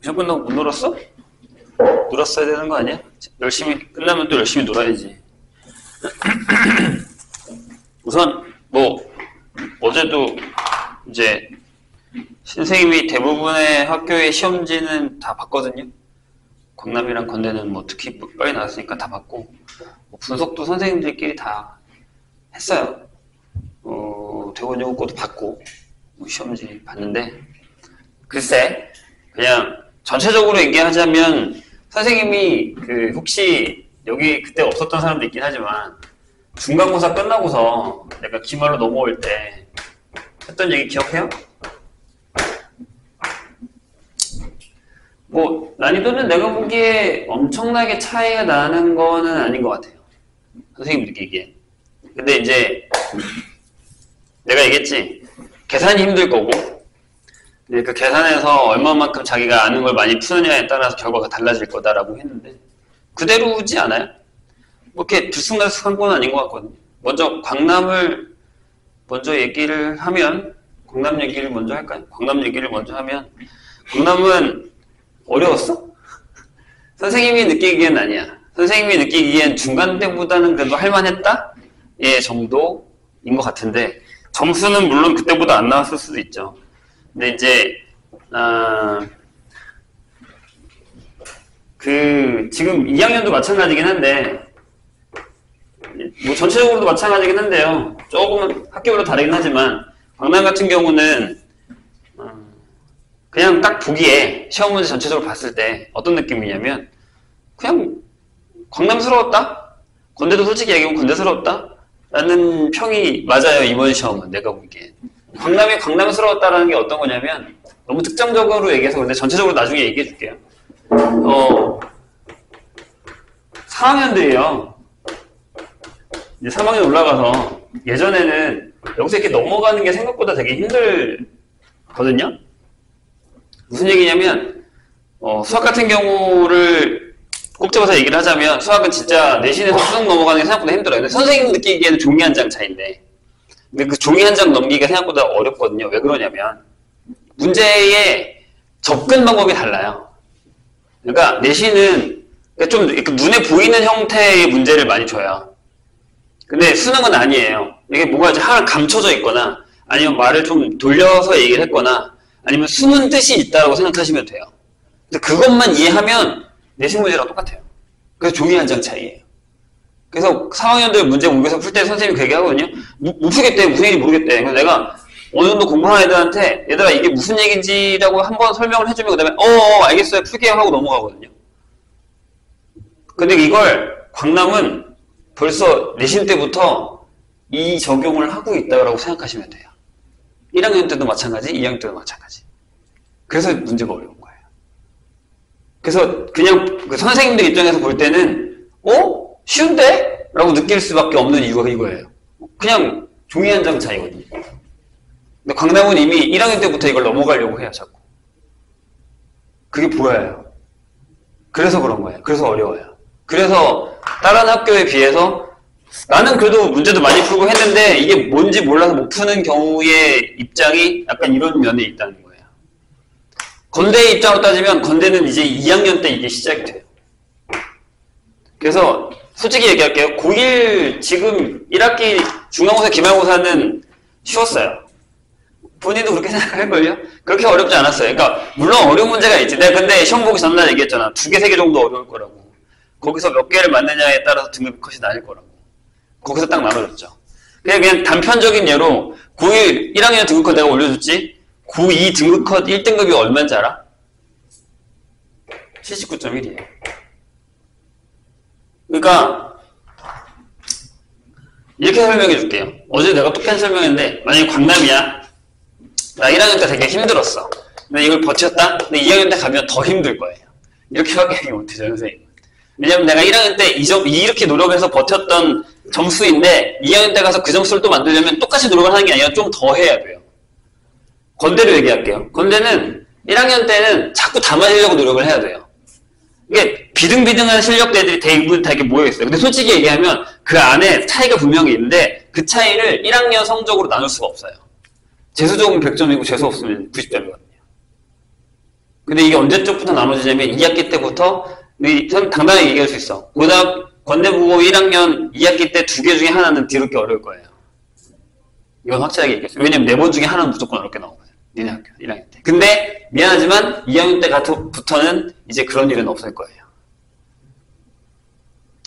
시험 끝나고 못 놀았어? 놀았어야 되는 거 아니야? 열심히 끝나면 또 열심히 놀아야지. 우선 뭐 어제도 이제 선생님이 대부분의 학교의 시험지는 다 봤거든요. 광남이랑 건대는 뭐 특히 빨리 나왔으니까 다 봤고, 뭐 분석도 선생님들끼리 다 했어요. 대원여고 것도 봤고, 뭐 시험지 봤는데, 글쎄 그냥 전체적으로 얘기하자면 선생님이 혹시 여기 그때 없었던 사람도 있긴 하지만 중간고사 끝나고서 내가 기말로 넘어올 때 했던 얘기 기억해요? 뭐 난이도는 내가 보기에 엄청나게 차이가 나는 거는 아닌 것 같아요. 선생님 느끼기에. 근데 이제 내가 얘기했지. 계산이 힘들 거고 그 계산에서 얼마만큼 자기가 아는 걸 많이 푸느냐에 따라서 결과가 달라질 거다라고 했는데 그대로지 않아요? 뭐 이렇게 들쑥날쑥한 건 아닌 것 같거든요. 먼저 광남을 먼저 얘기를 하면 광남 얘기를 먼저 할까요? 광남 얘기를 먼저 하면 광남은 어려웠어? 선생님이 느끼기엔 아니야. 선생님이 느끼기엔 중간 때보다는 그래도 할만했다? 예, 정도인 것 같은데 점수는 물론 그때보다 안 나왔을 수도 있죠. 근데 이제 지금 2학년도 마찬가지긴 한데 뭐 전체적으로도 마찬가지긴 한데요. 조금은 학교별로 다르긴 하지만 광남 같은 경우는 그냥 딱 보기에 시험 문제 전체적으로 봤을 때 어떤 느낌이냐면 그냥 광남스러웠다? 건대도 솔직히 얘기하면 건대스러웠다? 라는 평이 맞아요. 이번 시험은 내가 보기엔. 광남이 광남스러웠다라는 게 어떤 거냐면 너무 특정적으로 얘기해서 근데 전체적으로 나중에 얘기해 줄게요. 4학년들이요. 이제 3학년 올라가서 예전에는 여기서 이렇게 넘어가는 게 생각보다 되게 힘들거든요. 무슨 얘기냐면 수학 같은 경우를 꼭 집어서 얘기를 하자면 수학은 진짜 내신에서 쭉 넘어가는 게 생각보다 힘들어요. 근데 선생님 느끼기에는 종이 한 장 차이인데 근데 그 종이 한 장 넘기기가 생각보다 어렵거든요. 왜 그러냐면 문제의 접근 방법이 달라요. 그러니까 내신은 좀 눈에 보이는 형태의 문제를 많이 줘요. 근데 수능은 아니에요. 이게 뭐가 이제 하나 감춰져 있거나 아니면 말을 좀 돌려서 얘기를 했거나 아니면 숨은 뜻이 있다고 생각하시면 돼요. 근데 그것만 이해하면 내신 문제랑 똑같아요. 그래서 종이 한 장 차이예요. 그래서 3학년들 문제 모의고사 풀 때 선생님이 그 얘기 하거든요. 못 풀겠대. 무슨 얘기인지 모르겠대. 그래서 내가 어느 정도 공부하는 애들한테 얘들아 이게 무슨 얘기인지라고 한번 설명을 해주면 그 다음에 알겠어요. 풀게요 하고 넘어가거든요. 근데 이걸 광남은 벌써 내신 때부터 이 적용을 하고 있다고 생각하시면 돼요. 1학년 때도 마찬가지, 2학년 때도 마찬가지. 그래서 문제가 어려운 거예요. 그래서 그냥 그 선생님들 입장에서 볼 때는 쉬운데? 라고 느낄 수밖에 없는 이유가 이거예요. 그냥 종이 한 장 차이거든요. 근데 광남은 이미 1학년 때부터 이걸 넘어가려고 해요, 자꾸. 그게 보여요. 그래서 그런 거예요. 그래서 어려워요. 그래서 다른 학교에 비해서 나는 그래도 문제도 많이 풀고 했는데 이게 뭔지 몰라서 못 푸는 경우의 입장이 약간 이런 면에 있다는 거예요. 건대의 입장으로 따지면 건대는 이제 2학년 때 이게 시작이 돼요. 그래서 솔직히 얘기할게요. 고1 지금 1학기 중간고사 기말고사는 쉬웠어요. 본인도 그렇게 생각할걸요? 그렇게 어렵지 않았어요. 그러니까 물론 어려운 문제가 있지. 내가 근데 시험 보기 전날 얘기했잖아. 2개, 3개 정도 어려울 거라고. 거기서 몇 개를 맞느냐에 따라서 등급 컷이 나뉠 거라고. 거기서 딱 나눠졌죠. 그냥 단편적인 예로 고1 1학년 등급컷 내가 올려줬지. 고2 등급컷 1등급이 얼마인지 알아? 79.1이에요. 그러니까 이렇게 설명해 줄게요. 어제 내가 똑같이 설명했는데 만약에 광남이야. 나 1학년 때 되게 힘들었어. 근데 이걸 버텼다? 근데 2학년 때 가면 더 힘들 거예요. 이렇게밖에 얘기 못해요, 선생님. 왜냐면 내가 1학년 때 이렇게 노력해서 버텼던 점수인데 2학년 때 가서 그 점수를 또 만들려면 똑같이 노력을 하는 게 아니라 좀 더 해야 돼요. 건대로 얘기할게요. 건대는 1학년 때는 자꾸 담아내려고 노력을 해야 돼요. 이게 비등비등한 실력대들이 대부분 다 이렇게 모여있어요. 근데 솔직히 얘기하면 그 안에 차이가 분명히 있는데 그 차이를 1학년 성적으로 나눌 수가 없어요. 재수 좋으면 100점이고 재수 없으면 90점이거든요. 근데 이게 언제쯤부터 나눠지냐면 2학기 때부터 당당하게 얘기할 수 있어. 건대국어 1학년 2학기 때 2개 중에 하나는 뒤늦게 어려울 거예요. 이건 확실하게 얘기했어요. 왜냐면 4번 중에 하나는 무조건 어렵게 나온 거예요. 니네 학교 1학년 때. 근데 미안하지만 2학년 때부터는 이제 그런 일은 없을 거예요.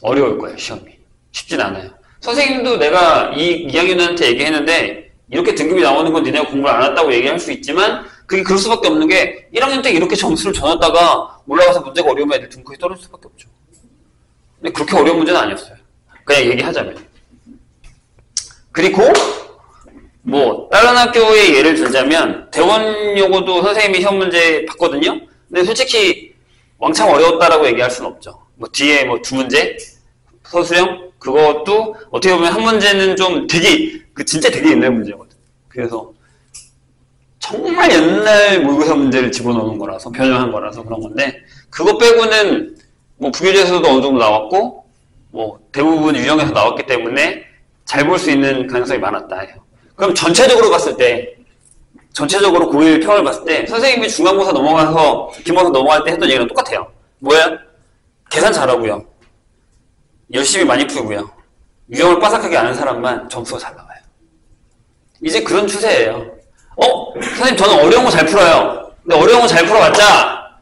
어려울 거예요. 시험이. 쉽진 않아요. 선생님도 내가 2학년한테 얘기했는데 이렇게 등급이 나오는 건 니네가 공부를 안 했다고 얘기할 수 있지만 그게 그럴 수밖에 없는 게 1학년 때 이렇게 점수를 줘놨다가 올라가서 문제가 어려우면 애들 등급이 떨어질 수밖에 없죠. 근데 그렇게 어려운 문제는 아니었어요. 그냥 얘기하자면. 그리고 뭐 다른 학교의 예를 들자면 대원여고도 선생님이 시험 문제 봤거든요. 근데 솔직히 왕창 어려웠다라고 얘기할 수는 없죠. 뭐 뒤에 뭐 2문제 서술형 그것도 어떻게 보면 한 문제는 좀 되게 진짜 되게 옛날 문제거든. 그래서 정말 옛날 모의고사 문제를 집어넣는 거라서 변형한 거라서 그런 건데 그거 빼고는 뭐 부교재에서도 어느 정도 나왔고 뭐 대부분 유형에서 나왔기 때문에 잘 볼 수 있는 가능성이 많았다 해요. 그럼 전체적으로 봤을 때 전체적으로 고1 평을 봤을 때 선생님이 중간고사 넘어가서 기말고사 넘어갈 때 했던 얘기랑 똑같아요. 뭐야? 계산 잘하고요. 열심히 많이 풀고요. 유형을 빠삭하게 아는 사람만 점수가 잘 나와요. 이제 그런 추세예요. 선생님 저는 어려운 거 잘 풀어요. 근데 어려운 거 잘 풀어봤자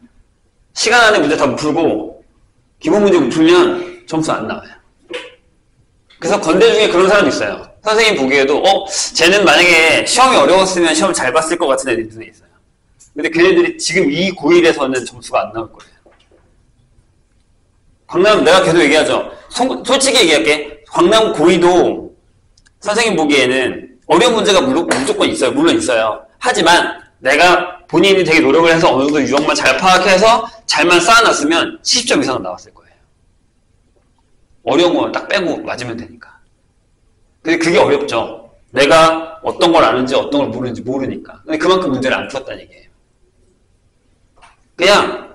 시간 안에 문제 다 못 풀고 기본 문제 못 풀면 점수 안 나와요. 그래서 건대 중에 그런 사람도 있어요. 선생님 보기에도 쟤는 만약에 시험이 어려웠으면 시험 잘 봤을 것 같은 애들이 눈에 있어요. 근데 걔네들이 지금 이 고1에서는 점수가 안 나올 거예요. 광남 내가 계속 얘기하죠. 솔직히 얘기할게. 광남 고2도 선생님 보기에는 어려운 문제가 무조건 있어요. 물론 있어요. 하지만 내가 본인이 되게 노력을 해서 어느 정도 유형만 잘 파악해서 잘만 쌓아놨으면 70점 이상은 나왔을 거예요. 어려운 거 딱 빼고 맞으면 되니까. 근데 그게 어렵죠. 내가 어떤 걸 아는지 어떤 걸 모르는지 모르니까. 근데 그만큼 문제를 안 풀었다는 얘기예요. 그냥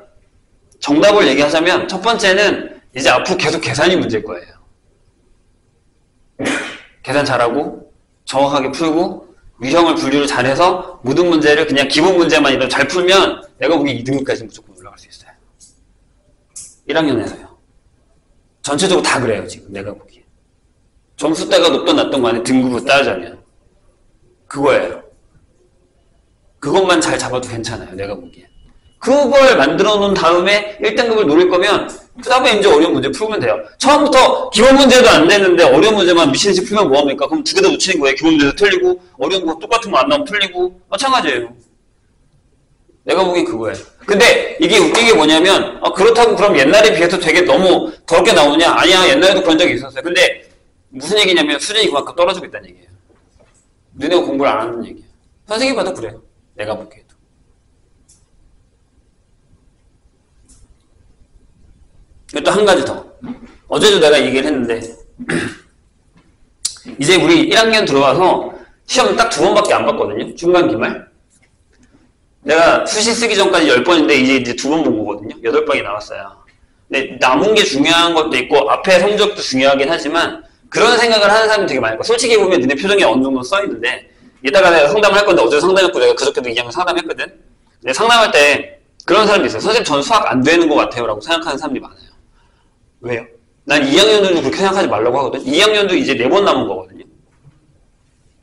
정답을 얘기하자면 첫 번째는 이제 앞으로 계속 계산이 문제일 거예요. 계산 잘하고 정확하게 풀고 유형을 분류를 잘해서 모든 문제를 그냥 기본 문제만이라도 잘 풀면 내가 보기엔 2등급까지 무조건 올라갈 수 있어요. 1학년에서요. 전체적으로 다 그래요. 지금 내가 보기엔. 점수대가 높던 낮던 간에 등급으로 따르자면 그거예요. 그것만 잘 잡아도 괜찮아요. 내가 보기엔. 그걸 만들어 놓은 다음에 1등급을 노릴 거면 그 다음에 이제 어려운 문제 풀면 돼요. 처음부터 기본 문제도 안 되는데 어려운 문제만 미친듯이 풀면 뭐합니까? 그럼 2개 다 놓치는 거예요. 기본 문제도 틀리고 어려운 거 똑같은 거 안 나오면 틀리고 마찬가지예요. 내가 보기엔 그거예요. 근데 이게 웃긴 게 뭐냐면 그렇다고 그럼 옛날에 비해서 되게 너무 더럽게 나오냐? 아니야. 옛날에도 그런 적이 있었어요. 근데 무슨 얘기냐면 수준이 그만큼 떨어지고 있다는 얘기예요. 너네가 공부를 안 하는 얘기예요. 선생님 봐도 그래요. 내가 보기에도. 또 한 가지 더. 어제도 내가 얘기를 했는데 이제 우리 1학년 들어와서 시험 딱 2번밖에 안 봤거든요. 중간 기말. 내가 수시 쓰기 전까지 10번인데 이제 2번 본 거거든요. 8방이 나왔어요. 근데 남은 게 중요한 것도 있고 앞에 성적도 중요하긴 하지만 그런 생각을 하는 사람이 되게 많을 거야. 솔직히 보면 니네 표정에 어느 정도 써있는데 이따가 내가 상담을 할 건데 어제 상담했고 내가 그저께도 2학년 상담했거든. 근데 상담할 때 그런 사람도 있어요. 선생님 저는 수학 안 되는 것 같아요 라고 생각하는 사람들이 많아요. 왜요? 난 2학년들도 그렇게 생각하지 말라고 하거든. 2학년도 이제 4번 남은 거거든요.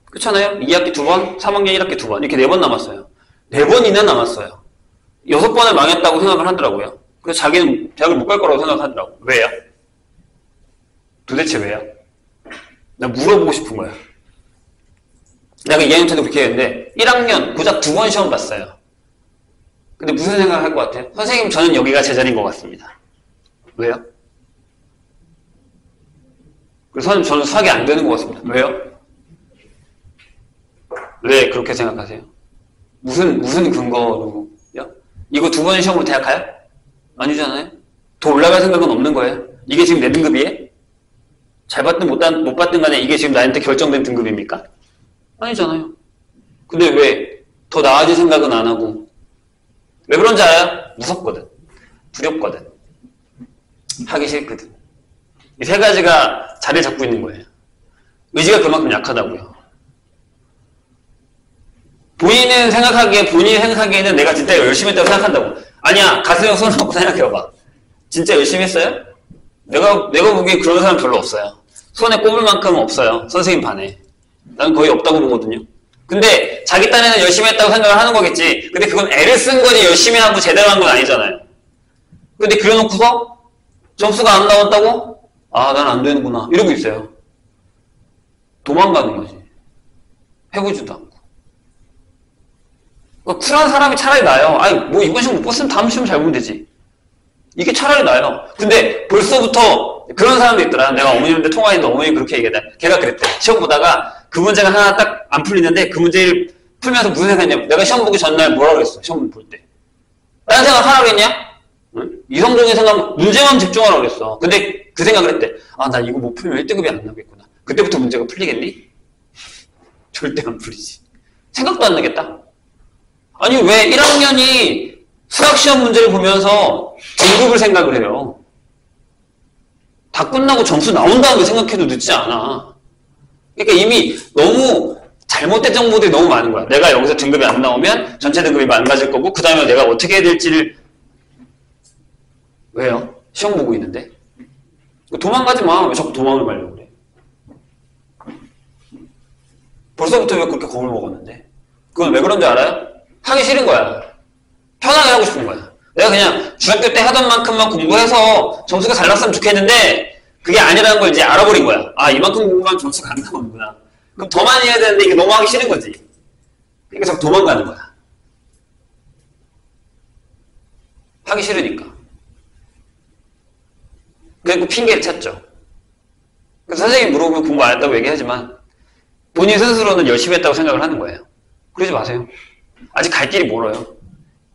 그렇잖아요? 2학기 2번, 3학년 1학기 2번 이렇게 4번 남았어요. 4번이나 남았어요. 6번을 망했다고 생각을 하더라고요. 그래서 자기는 대학을 못 갈 거라고 생각하더라고. 왜요? 도대체 왜요? 나 물어보고 싶은 거야. 내가 2학년 때도 그렇게 했는데 1학년 고작 2번 시험 봤어요. 근데 무슨 생각을 할 것 같아요? 선생님 저는 여기가 제 자리인 것 같습니다. 왜요? 그래서 선생님 저는 수학이 안 되는 것 같습니다. 왜요? 왜 그렇게 생각하세요? 무슨 근거로요? 이거 2번 시험으로 대학 가요? 아니잖아요? 더 올라갈 생각은 없는 거예요. 이게 지금 내 등급이에요? 잘 받든 못 받든 간에 이게 지금 나한테 결정된 등급입니까? 아니잖아요. 근데 왜 더 나아질 생각은 안 하고 왜 그런지 알아요? 무섭거든. 두렵거든. 하기 싫거든. 이 3가지가 자리를 잡고 있는 거예요. 의지가 그만큼 약하다고요. 본인이 생각하기에는 내가 진짜 열심히 했다고 생각한다고. 아니야, 가슴에 손 놓고 생각해봐. 진짜 열심히 했어요? 내가 보기엔 그런 사람 별로 없어요. 손에 꼽을 만큼은 없어요. 선생님 반에. 나는 거의 없다고 보거든요. 근데 자기 딴에는 열심히 했다고 생각을 하는 거겠지. 근데 그건 애를 쓴 거지 열심히 하고 제대로 한 건 아니잖아요. 근데 그래놓고서 점수가 안 나왔다고? 아, 난 안 되는구나. 이러고 있어요. 도망가는 거지. 해보지도 않고. 그러니까 쿨한 사람이 차라리 나아요. 아니, 뭐 이번 시험 못 봤으면 다음 시험 잘 보면 되지. 이게 차라리 나아요. 근데 벌써부터 그런 사람도 있더라. 내가 어머님한테 통화했는데 어머님이 그렇게 얘기했다. 걔가 그랬대. 시험 보다가 그 문제가 하나 딱 안 풀리는데 그 문제를 풀면서 무슨 생각했냐면 내가 시험 보기 전날 뭐라 그랬어. 시험 볼 때. 다른 생각 하라고 했냐? 응? 이성적인 생각, 문제만 집중하라고 그랬어. 근데 그 생각을 했대. 아, 나 이거 못 풀면 1등급이 안 나오겠구나. 그때부터 문제가 풀리겠니? 절대 안 풀리지. 생각도 안 나겠다. 아니, 왜 1학년이 수학시험 문제를 보면서 등급을 생각을 해요? 다 끝나고 점수 나온 다음에 생각해도 늦지 않아. 그러니까 이미 너무 잘못된 정보들이 너무 많은 거야. 내가 여기서 등급이 안 나오면 전체 등급이 망가질 거고 그 다음에 내가 어떻게 해야 될지를 왜요? 시험 보고 있는데? 도망가지 마. 왜 자꾸 도망을 가려고 그래? 벌써부터 왜 그렇게 겁을 먹었는데? 그건 왜 그런 줄 알아요? 하기 싫은 거야. 편하게 하고 싶은 거야. 내가 그냥 중학교 때 하던 만큼만 공부해서 점수가 잘 났으면 좋겠는데 그게 아니라는 걸 이제 알아버린 거야. 아, 이만큼 공부하면 점수가 안 나오는구나. 그럼 더 많이 해야 되는데 이게 너무 하기 싫은 거지. 그러니까 자꾸 도망가는 거야. 하기 싫으니까. 그리고 핑계를 찾죠. 그래서 선생님이 물어보면 공부 안 했다고 얘기하지만 본인 스스로는 열심히 했다고 생각을 하는 거예요. 그러지 마세요. 아직 갈 길이 멀어요.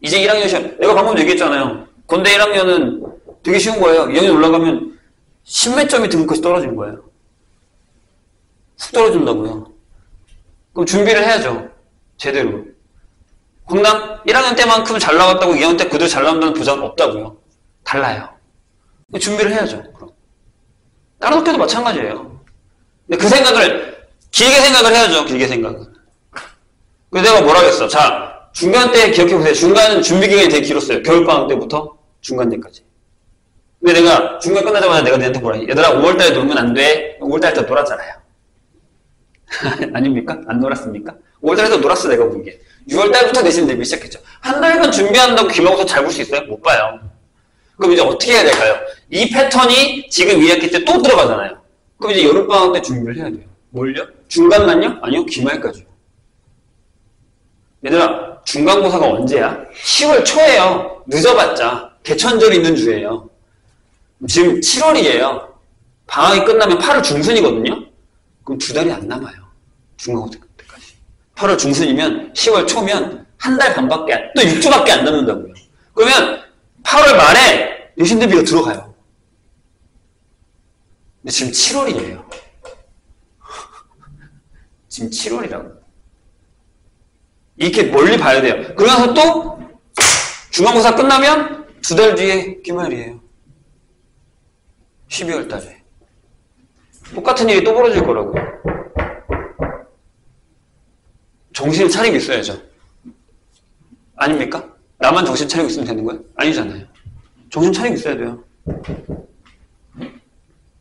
이제 1학년 시험, 내가 방금 얘기했잖아요. 건대 1학년은 되게 쉬운 거예요. 2학년 올라가면 10몇 점이 등급까지 떨어지는 거예요. 훅 떨어진다고요. 그럼 준비를 해야죠. 제대로. 강남 1학년 때만큼 잘 나왔다고 2학년 때 그대로 잘 나온다는 보장은 없다고요. 달라요. 준비를 해야죠. 그럼. 다른 학교도 마찬가지예요. 근데 그 생각을 길게 생각을 해야죠. 길게 생각을. 그래서 내가 뭐라 그랬어. 자, 중간 때 기억해보세요. 중간 준비 기간이 되게 길었어요. 겨울방학 때부터 중간 때까지. 근데 내가 중간 끝나자마자 내가 너한테 뭐라 해. 얘들아 5월달에 놀면 안 돼. 5월달에 더 놀았잖아요. 아닙니까? 안 놀았습니까? 5월달에도 놀았어 내가 보기에. 6월달부터 내신 대비 시작했죠. 한 달간 준비한다고 기말고사 잘 볼 수 있어요? 못 봐요. 그럼 이제 어떻게 해야 될까요? 이 패턴이 지금 2학기 때 또 들어가잖아요. 그럼 이제 여름방학 때 준비를 해야 돼요. 뭘요? 중간만요? 아니요, 기말까지요. 얘들아, 중간고사가 언제야? 10월 초예요. 늦어봤자. 개천절 있는 주예요. 지금 7월이에요. 방학이 끝나면 8월 중순이거든요? 그럼 2달이 안 남아요. 중간고사 때까지. 8월 중순이면 10월 초면 한 달 반밖에, 또 6주밖에 안 남는다고요. 그러면 8월 말에 내신 대비가 들어가요. 근데 지금 7월이에요. 지금 7월이라고. 이렇게 멀리 봐야 돼요. 그러면서 또 중간고사 끝나면 2달 뒤에 기말이에요. 12월 달에. 똑같은 일이 또 벌어질 거라고요. 정신을 차리고 있어야죠. 아닙니까? 나만 정신 차리고 있으면 되는 거예요? 아니잖아요. 정신 차리고 있어야 돼요.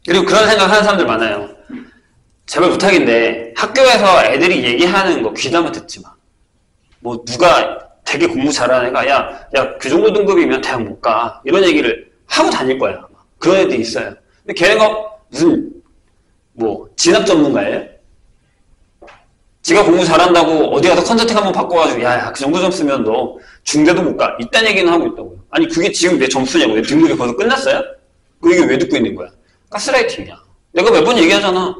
그리고 그런 생각 하는 사람들 많아요. 제발 부탁인데 학교에서 애들이 얘기하는 거 귀담아 듣지 마. 뭐 누가 되게 공부 잘하는 애가 야 그 정도 등급이면 대학 못 가. 이런 얘기를 하고 다닐 거야. 아마. 그런 애들이 있어요. 근데 걔네가 무슨 뭐 진학 전문가예요? 지가 공부 잘한다고 어디 가서 컨설팅 한번 바꿔가지고 야 그 정도 점수면 너 중대도 못 가. 이딴 얘기는 하고 있다고요. 아니 그게 지금 내 점수냐고. 내 등급이 벌써 끝났어요? 그 얘기 왜 듣고 있는 거야? 가스라이팅이야. 내가 몇 번 얘기하잖아.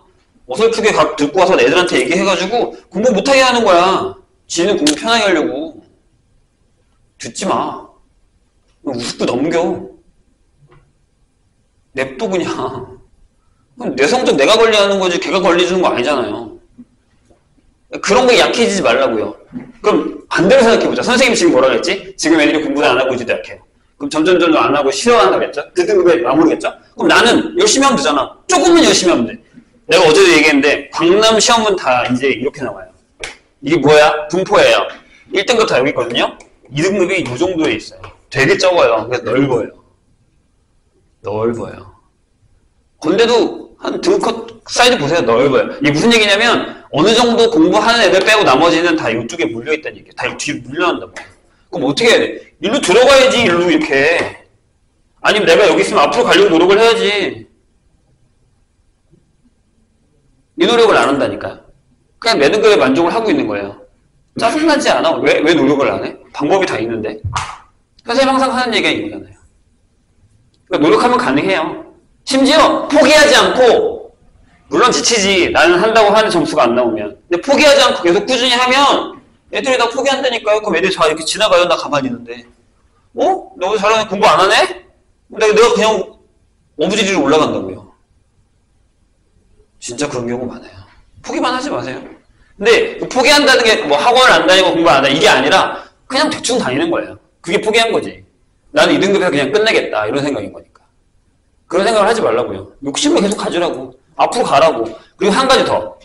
어설프게 듣고 와서 애들한테 얘기해가지고 공부 못하게 하는 거야. 지는 공부 편하게 하려고. 듣지 마. 우습고 넘겨. 냅둬 그냥. 내 성적 내가 관리하는 거지 걔가 관리해주는 거 아니잖아요. 그런 거에 약해지지 말라고요. 그럼 반대로 생각해보자. 선생님이 지금 뭐라 그랬지? 지금 애들이 공부를 안 하고 있지도 약해요. 그럼 점점 안 하고 싫어한다겠죠? 그 등급에 마무리겠죠? 그럼 나는 열심히 하면 되잖아. 조금만 열심히 하면 돼. 내가 어제도 얘기했는데 광남 시험은 다 이제 이렇게 나와요. 이게 뭐야? 분포예요. 1등급 다 여기 있거든요. 2등급이 이 정도에 있어요. 되게 적어요. 그래서 넓어요. 넓어요. 건대도 한 등컷 사이즈 보세요. 넓어요. 이게 무슨 얘기냐면 어느 정도 공부하는 애들 빼고 나머지는 다 이쪽에 물려있다는 얘기예요. 다 뒤로 물려난다고. 그럼 어떻게 해야 돼? 일로 들어가야지. 일로 이렇게. 아니면 내가 여기 있으면 앞으로 가려고 노력을 해야지. 이 노력을 안 한다니까요. 그냥 내 등급에 만족을 하고 있는 거예요. 짜증나지 않아? 왜 노력을 안 해? 방법이 다 있는데. 선생님 항상 하는 얘기가 이거잖아요. 그러니까 노력하면 가능해요. 심지어 포기하지 않고, 물론 지치지. 나는 한다고 하는 점수가 안 나오면. 근데 포기하지 않고 계속 꾸준히 하면 애들이 다 포기한다니까요. 그럼 애들이 다 이렇게 지나가요. 나 가만히 있는데. 어? 너 잘하네. 공부 안 하네? 내가 그냥 오브지리로 올라간다고요. 진짜 그런 경우 많아요. 포기만 하지 마세요. 근데 포기한다는 게 뭐 학원을 안 다니고 공부 안 한다 이게 아니라 그냥 대충 다니는 거예요. 그게 포기한 거지. 나는 2등급에서 그냥 끝내겠다 이런 생각인 거니까. 그런 생각을 하지 말라고요. 욕심을 계속 가지라고. 앞으로 가라고. 그리고 한 가지 더.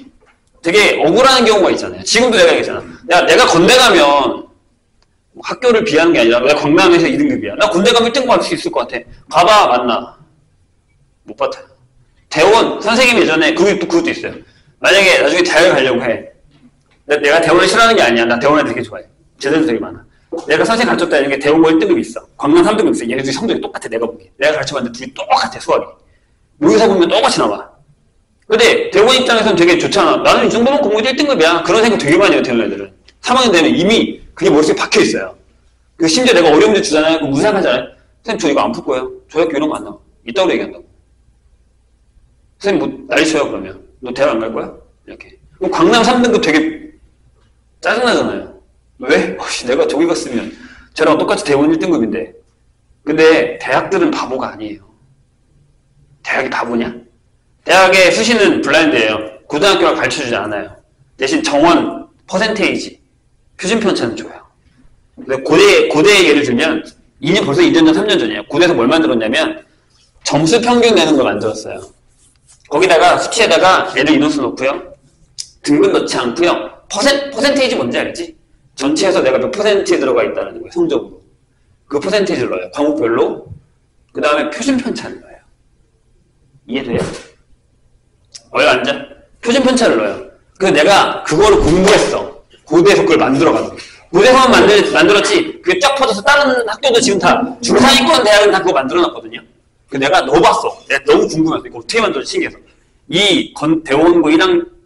되게 억울한 경우가 있잖아요. 지금도 내가 얘기했잖아. 내가 건대 가면 학교를 비하는 게 아니라 내가 광남에서 2등급이야. 나 군대 가면 1등 받을 수 있을 것 같아. 가봐 맞나? 못 받아요. 대원 선생님이 예전에 그것도 있어요. 만약에 나중에 대학을 가려고 해. 내가 대원을 싫어하는 게 아니야. 나 대원을 되게 좋아해. 제대로 되게 많아. 내가 선생님 가르쳤다 이런 게 대원고 1등급이 있어. 광남 3등급 있어. 얘네들이 성적이 똑같아. 내가 보기에. 내가 가르쳐봤는데 둘이 똑같아. 수학이. 모의사 보면 똑같이 나와. 근데 대원 입장에서는 되게 좋잖아. 나는 이 정도면 공부 1등급이야. 그런 생각 되게 많이 해요. 대원 애들은. 3학년 되면 이미 그게 머릿속에 박혀있어요. 그 심지어 내가 어려운 문제 주잖아요. 그럼 무상하잖아요. 선생님 저 이거 안 풀 거예요. 저 학교 이런 거 안 나와. 이따구로 얘기한다고. 선생님 뭐 날리셔요 그러면. 너 대학 안 갈 거야? 이렇게. 그럼 광남 3등급 되게 짜증나잖아요. 왜? 내가 저기 갔으면 쟤랑 똑같이 대원 1등급인데. 근데 대학들은 바보가 아니에요. 대학이 바보냐? 대학의 수시는 블라인드예요. 고등학교가 가르쳐주지 않아요. 대신 정원, 퍼센테이지, 표준 편차는 줘요. 근데 고대의 예를 들면 벌써 2년 전, 3년 전이에요. 고대에서 뭘 만들었냐면 점수 평균 내는 걸 만들었어요. 거기다가 수치에다가 애들 인원수 넣고요. 등급 넣지 않고요. 퍼센테이지 뭔지 알지? 전체에서 내가 몇 퍼센트에 들어가 있다는 거예요. 성적으로. 그 퍼센테이지를 넣어요. 과목별로. 그 다음에 표준 편차를 넣어요. 이해돼요? 앉아. 표준 편차를 넣어요. 그래서 내가 그거를 공부했어. 고대에서 그걸 만들어가지고. 고대에서만 만들었지. 그게 쫙 퍼져서 다른 학교도 지금 다 중상위권 대학은 다 그거 만들어놨거든요. 그래서 내가 넣어봤어. 내가 너무 궁금해서 이거 어떻게 만들었지 신기해서. 이 대원고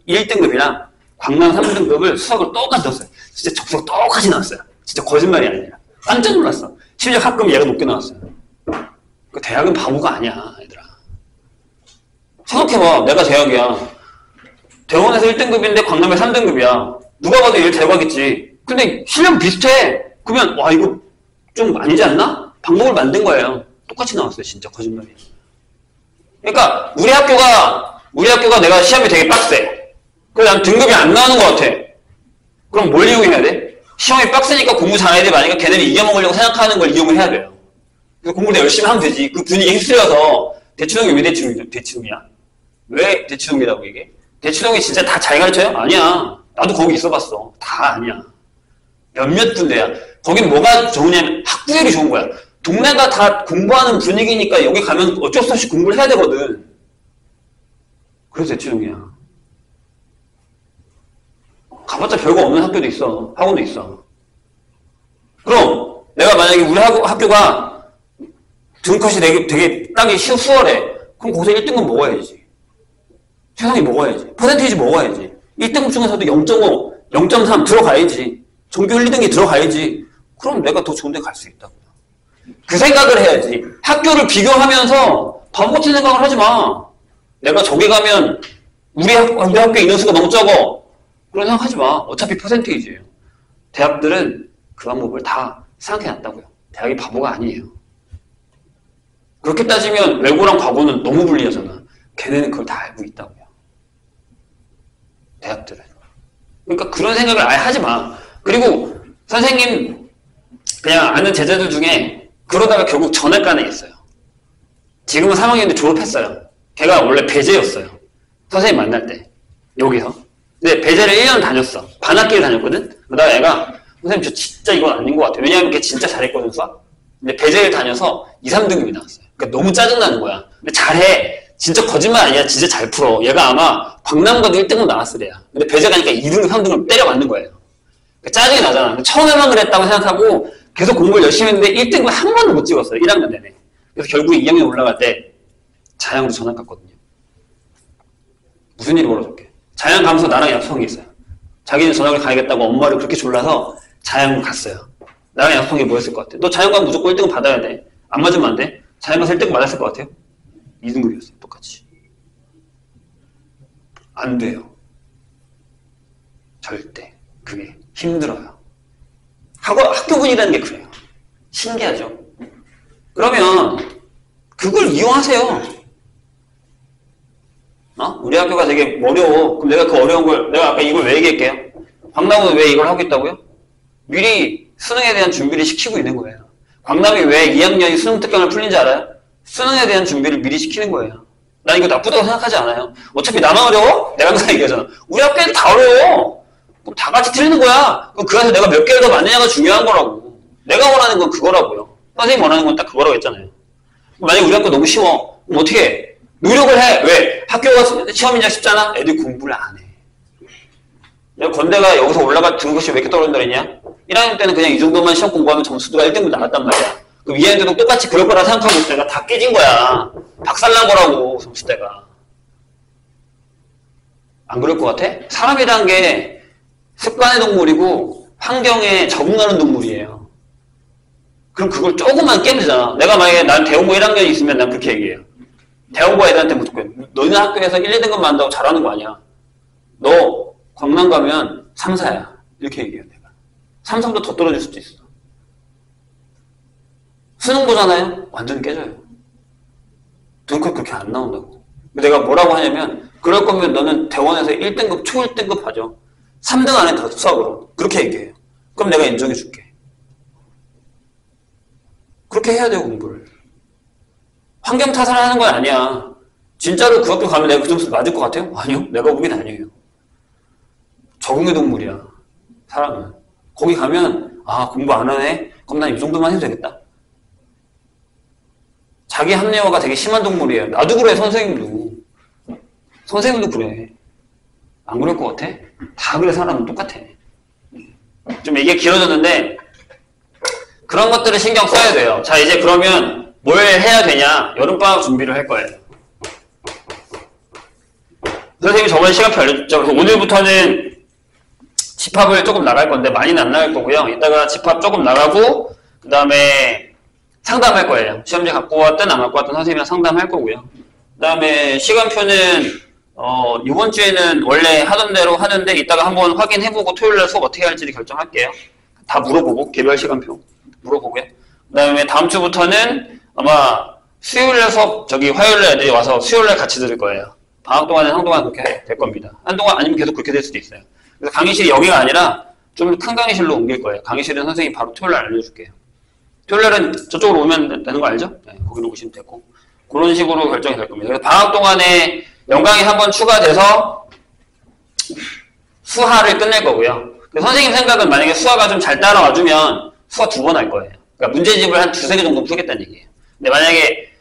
1등급이랑 광남 3등급을 수학을 똑같이 넣었어요. 진짜 접속 똑같이 나왔어요. 진짜 거짓말이 아니라. 깜짝 놀랐어. 심지어 가끔 얘가 높게 나왔어요. 그 대학은 바보가 아니야, 얘들아. 생각해봐. 내가 대학이야. 대원에서 1등급인데 광남에 3등급이야. 누가 봐도 얘 대박이지. 근데 실력 비슷해. 그러면 와 이거 좀 아니지 않나? 방법을 만든 거예요. 똑같이 나왔어요. 진짜 거짓말이에요. 그러니까 우리 학교가 내가 시험이 되게 빡세. 그래서 난 등급이 안 나오는 것 같아. 그럼 뭘 이용해야 돼? 시험이 빡세니까 공부 잘해야 돼. 만약에 걔네를 이겨먹으려고 생각하는 걸 이용을 해야 돼요. 그래서 공부를 열심히 하면 되지. 그 분위기에 휩쓸려서 대치동이 왜 대치동이야? 왜 대치동이라고 얘기해? 대치동이 진짜 다 잘 가르쳐요? 아니야. 나도 거기 있어봤어. 다 아니야. 몇몇 군데야. 거긴 뭐가 좋으냐면 학구열이 좋은 거야. 동네가 다 공부하는 분위기니까 여기 가면 어쩔 수 없이 공부를 해야 되거든. 그래서 대치동이야. 가봤자 별거 없는 학교도 있어. 학원도 있어. 그럼 내가 만약에 우리 학교가 등급컷이 되게 따기 수월해. 그럼 거기서 1등급 먹어야지. 최상위 먹어야지. 퍼센테이지 먹어야지. 1등급 중에서도 0.5, 0.3 들어가야지. 전교 1, 2등이 들어가야지. 그럼 내가 더 좋은 데 갈 수 있다고요. 그 생각을 해야지. 학교를 비교하면서 바보 같은 생각을 하지 마. 내가 저기 가면 우리 학교 인원수가 너무 적어. 그런 생각 하지 마. 어차피 퍼센테이지예요. 대학들은 그 방법을 다 생각해놨다고요. 대학이 바보가 아니에요. 그렇게 따지면 외고랑 과고는 너무 불리하잖아. 걔네는 그걸 다 알고 있다고요. 대학들은. 그러니까 그런 생각을 아예 하지 마. 그리고 선생님 그냥 아는 제자들 중에 그러다가 결국 전학간에 있어요. 지금은 3학년인데 졸업했어요. 걔가 원래 배제였어요. 선생님 만날 때. 여기서. 근데 배제를 1년 다녔어. 반학기를 다녔거든? 그러다가 애가 선생님 저 진짜 이건 아닌 것 같아요. 왜냐하면 걔 진짜 잘했거든 수학. 근데 배제를 다녀서 2, 3등급이 나왔어요. 그러니까 너무 짜증나는 거야. 근데 잘해. 진짜 거짓말 아니야. 진짜 잘 풀어. 얘가 아마 광남과도 1등급 나왔으래야. 근데 배제 가니까 2등급, 3등급 때려 맞는 거예요. 그러니까 짜증이 나잖아. 근데 처음에만 그랬다고 생각하고 계속 공부를 열심히 했는데 1등급 한 번도 못 찍었어요. 1학년 내내. 그래서 결국에 2학년 올라갈 때 자양으로 전학 갔거든요. 무슨 일이 벌어졌게. 자양 가면서 나랑 약속한 게 있어요. 자기는 전학을 가야겠다고 엄마를 그렇게 졸라서 자양으로 갔어요. 나랑 약속한 게 뭐였을 것 같아? 너 자양 가면 무조건 1등급 받아야 돼. 안 맞으면 안 돼. 자양 가서 1등급 맞았을 것 같아요? 2등급이었어요. 똑같이. 안 돼요. 절대. 그게 힘들어요. 학교분이라는 게 그래요. 신기하죠? 그러면 그걸 이용하세요. 우리 학교가 되게 어려워. 그럼 내가 그 어려운 걸, 내가 아까 이걸 왜 얘기할게요? 광남은 왜 이걸 하고 있다고요? 미리 수능에 대한 준비를 시키고 있는 거예요. 광남이 왜 2학년이 수능 특강을 풀린지 알아요? 수능에 대한 준비를 미리 시키는 거예요. 난 이거 나쁘다고 생각하지 않아요. 어차피 나만 어려워? 내가 항상 얘기하잖아. 우리 학교에도 다 어려워. 그럼 다 같이 틀리는 거야. 그럼 그 안에서 내가 몇 개를 더 맞느냐가 중요한 거라고. 내가 원하는 건 그거라고요. 선생님 원하는 건 딱 그거라고 했잖아요. 만약에 우리 학교 너무 쉬워. 그럼 어떻게 해? 노력을 해. 왜? 학교가 시험이냐 쉽잖아? 애들이 공부를 안 해. 내가 건대가 여기서 올라갈 등급이 왜 이렇게 떨어진다 그랬냐? 1학년 때는 그냥 이 정도만 시험 공부하면 점수가 1등급 나갔단 말이야. 그럼 2학년 때도 똑같이 그럴 거라 생각하고 있다가 다 깨진 거야. 박살난 거라고, 점수대가. 안 그럴 것 같아? 사람이란 게 습관의 동물이고 환경에 적응하는 동물이에요. 그럼 그걸 조금만 깨면 되잖아. 내가 만약에 난 대원고 1학년이 있으면 난 그렇게 얘기해요. 대원고 애들한테 무조건 너희는 학교에서 1, 2등급 만다고 잘하는 거 아니야. 너 광남 가면 3, 4야. 이렇게 얘기해요, 내가. 3, 3도 더 떨어질 수도 있어. 수능 보잖아요? 완전 깨져요. 등급 그렇게 안 나온다고. 내가 뭐라고 하냐면 그럴 거면 너는 대원에서 1등급, 초 1등급 하죠. 3등 안에 더 수학으로. 그렇게 얘기해요. 그럼 내가 인정해 줄게. 그렇게 해야 돼요, 공부를. 환경 탓을 하는 건 아니야. 진짜로 그 학교 가면 내가 그 점수 맞을 것 같아요? 아니요. 내가 보기엔 아니에요. 적응의 동물이야. 사람은. 거기 가면 공부 안 하네? 그럼 난 이 정도만 해도 되겠다. 자기 합리화가 되게 심한 동물이에요. 나도 그래, 선생님도. 선생님도 그래. 안 그럴 것 같아? 다 그래, 사람은 똑같아. 좀 얘기가 길어졌는데 그런 것들을 신경 써야 돼요. 자, 이제 그러면 뭘 해야 되냐? 여름방학 준비를 할 거예요. 선생님이 저번에 시간표 알려줬죠. 그래서 오늘부터는 집합을 조금 나갈 건데 많이는 안 나갈 거고요. 이따가 집합 조금 나가고 그 다음에 상담할 거예요. 시험지 갖고 왔든 안 갖고 왔든 선생님이랑 상담할 거고요. 그 다음에 시간표는 이번 주에는 원래 하던 대로 하는데 이따가 한번 확인해보고 토요일날 수업 어떻게 할지 결정할게요. 다 물어보고 개별 시간표 물어보고요. 그 다음에 다음 주부터는 아마 수요일날 수업 화요일날 애들이 와서 수요일날 같이 들을 거예요. 방학 동안은 한동안 그렇게 될 겁니다. 한동안 아니면 계속 그렇게 될 수도 있어요. 그래서 강의실이 여기가 아니라 좀 큰 강의실로 옮길 거예요. 강의실은 선생님이 바로 토요일날 알려줄게요. 토요일날은 저쪽으로 오면 되는 거 알죠? 네, 거기로 오시면 되고 그런 식으로 결정이 될 겁니다. 그래서 방학 동안에 연강이 한번 추가돼서 수화를 끝낼 거고요. 선생님 생각은 만약에 수화가 좀 잘 따라와주면 수화 2번 할 거예요. 그러니까 문제집을 한 2-3개 정도 풀겠다는 얘기예요. 근데 만약에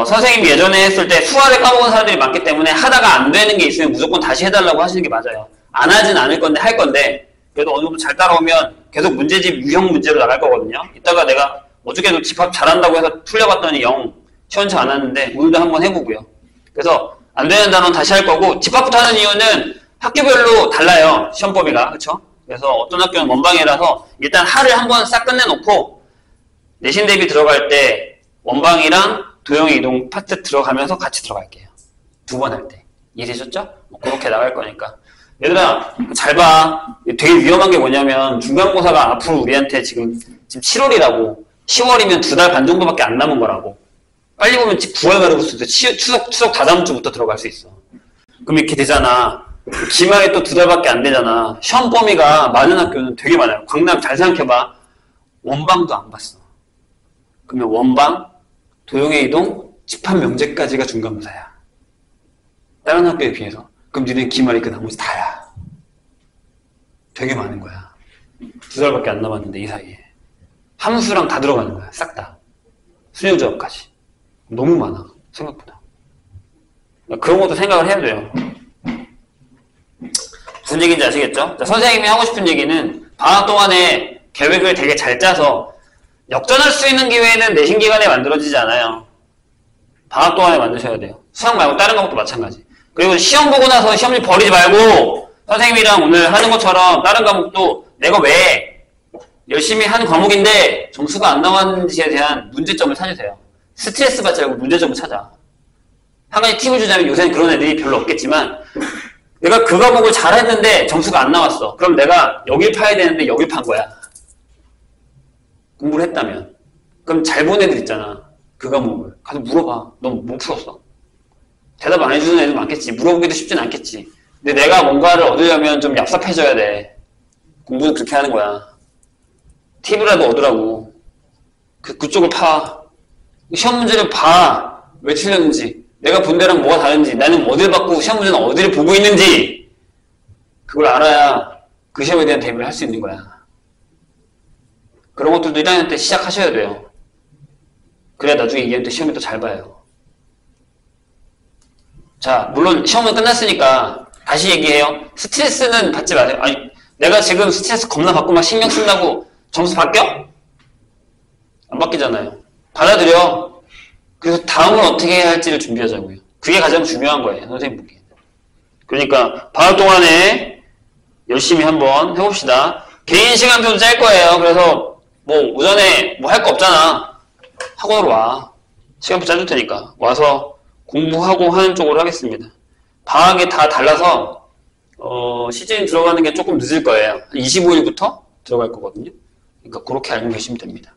선생님이 예전에 했을 때 수화를 까먹은 사람들이 많기 때문에 하다가 안 되는 게 있으면 무조건 다시 해달라고 하시는 게 맞아요. 안 하진 않을 건데 할 건데 그래도 어느 정도 잘 따라오면 계속 문제집 유형 문제로 나갈 거거든요. 이따가 내가 어저께도 집합 잘한다고 해서 풀려봤더니 영 시원치 않았는데 오늘도 한번 해보고요. 그래서 안 되는 단어는 다시 할 거고 집합부터 하는 이유는 학교별로 달라요. 시험 범위가. 그렇죠? 그래서 어떤 학교는 원방이라서 일단 하를 한번 싹 끝내놓고 내신 대비 들어갈 때 원방이랑 도형의 이동 파트 들어가면서 같이 들어갈게요. 2번 할 때. 이해되셨죠? 그렇게 나갈 거니까. 얘들아, 잘 봐. 되게 위험한 게 뭐냐면 중간고사가 앞으로 우리한테 지금 7월이라고 10월이면 2달 반 정도밖에 안 남은 거라고. 빨리 보면 9월 가려고 수도 추석 다다음 주부터 들어갈 수 있어. 그럼 이렇게 되잖아. 기말이 또 2달밖에 안 되잖아. 시험 범위가 많은 학교는 되게 많아요. 광남 잘 생각해봐. 원방도 안 봤어. 그러면 원방, 도형의 이동, 집합 명제까지가 중간고사야. 다른 학교에 비해서. 그럼 니네 기말이 그 나머지 다야. 되게 많은 거야. 2달밖에 안 남았는데 이 사이에. 함수랑 다 들어가는 거야. 싹 다. 순위조합까지. 너무 많아. 생각보다. 그런 것도 생각을 해야 돼요. 무슨 얘기인지 아시겠죠? 자, 선생님이 하고 싶은 얘기는 방학 동안에 계획을 되게 잘 짜서 역전할 수 있는 기회는 내신 기간에 만들어지지 않아요. 방학 동안에 만드셔야 돼요. 수학 말고 다른 과목도 마찬가지. 그리고 시험 보고 나서 시험지 버리지 말고 선생님이랑 오늘 하는 것처럼 다른 과목도 내가 왜 열심히 한 과목인데 점수가 안 나왔는지에 대한 문제점을 찾으세요. 스트레스 받지 말고 문제점을 찾아. 한 가지 팁을 주자면 요새는 그런 애들이 별로 없겠지만 내가 그 과목을 잘했는데 점수가 안 나왔어. 그럼 내가 여길 파야 되는데 여길 판 거야. 공부를 했다면. 그럼 잘 본 애들 있잖아. 그 과목을. 가서 물어봐. 너 못 풀었어? 대답 안 해주는 애들 많겠지. 물어보기도 쉽진 않겠지. 근데 내가 뭔가를 얻으려면 좀 얍삽해져야 돼. 공부는 그렇게 하는 거야. 팁이라도 얻으라고. 그쪽을 파. 시험 문제를 봐. 왜 틀렸는지. 내가 본 데랑 뭐가 다른지. 나는 어딜 받고 시험 문제는 어디를 보고 있는지. 그걸 알아야 그 시험에 대한 대비를 할 수 있는 거야. 그런 것들도 1학년 때 시작하셔야 돼요. 그래야 나중에 2학년 때 시험이 더 잘 봐요. 자, 물론 시험은 끝났으니까 다시 얘기해요. 스트레스는 받지 마세요. 아니, 내가 지금 스트레스 겁나 받고 막 신경 쓴다고 점수 바뀌어? 안 바뀌잖아요. 받아들여. 그래서 다음은 어떻게 해야 할지를 준비하자고요. 그게 가장 중요한 거예요. 선생님 보기에. 그러니까 방학 동안에 열심히 한번 해봅시다. 개인 시간표도 짤 거예요. 그래서 뭐 오전에 뭐 할 거 없잖아. 학원으로 와. 시간표 짜줄 테니까. 와서 공부하고 하는 쪽으로 하겠습니다. 방학에 다 달라서 시즌 들어가는 게 조금 늦을 거예요. 25일부터 들어갈 거거든요. 그러니까 그렇게 알고 계시면 됩니다.